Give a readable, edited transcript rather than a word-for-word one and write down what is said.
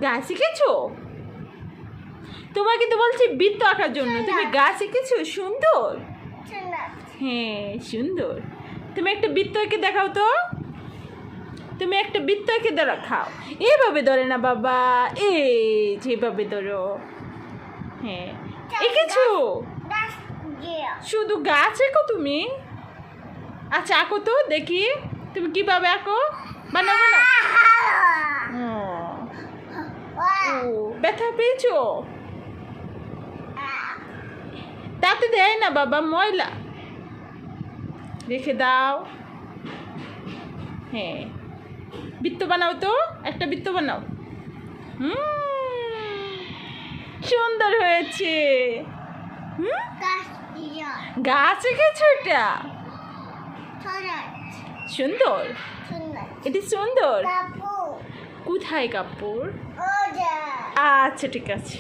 গাছ শিখেছো? তোমাকে তো বলছি বৃত্ত আঁকার জন্য, তুমি গাছ শিখেছো? সুন্দর, হ্যাঁ সুন্দর। তুমি একটা বৃত্ত এঁকে দেখাও তো, তুমি একটা বৃত্ত এঁকে দেখাও। এভাবে ধরে না বাবা, এই যেভাবে ধরো, হ্যাঁ এঁকেছো? শুধু গাছ এঁকো তুমি? আচ্ছা আঁকো তো দেখি, তুমি কিভাবে আঁকো, বানাও বানাও। ও ব্যথা পেয়েছো? তাতে দেয় না বাবা, ময়লা রেখে দাও। হ্যাঁ বৃত্ত বানাও তো, একটা বৃত্ত বানাও। সুন্দর হয়েছে। গাছ এঁকেছো এটা? সুন্দর, এটি সুন্দর। কোথায় কাপড়? আচ্ছা ঠিক আছে।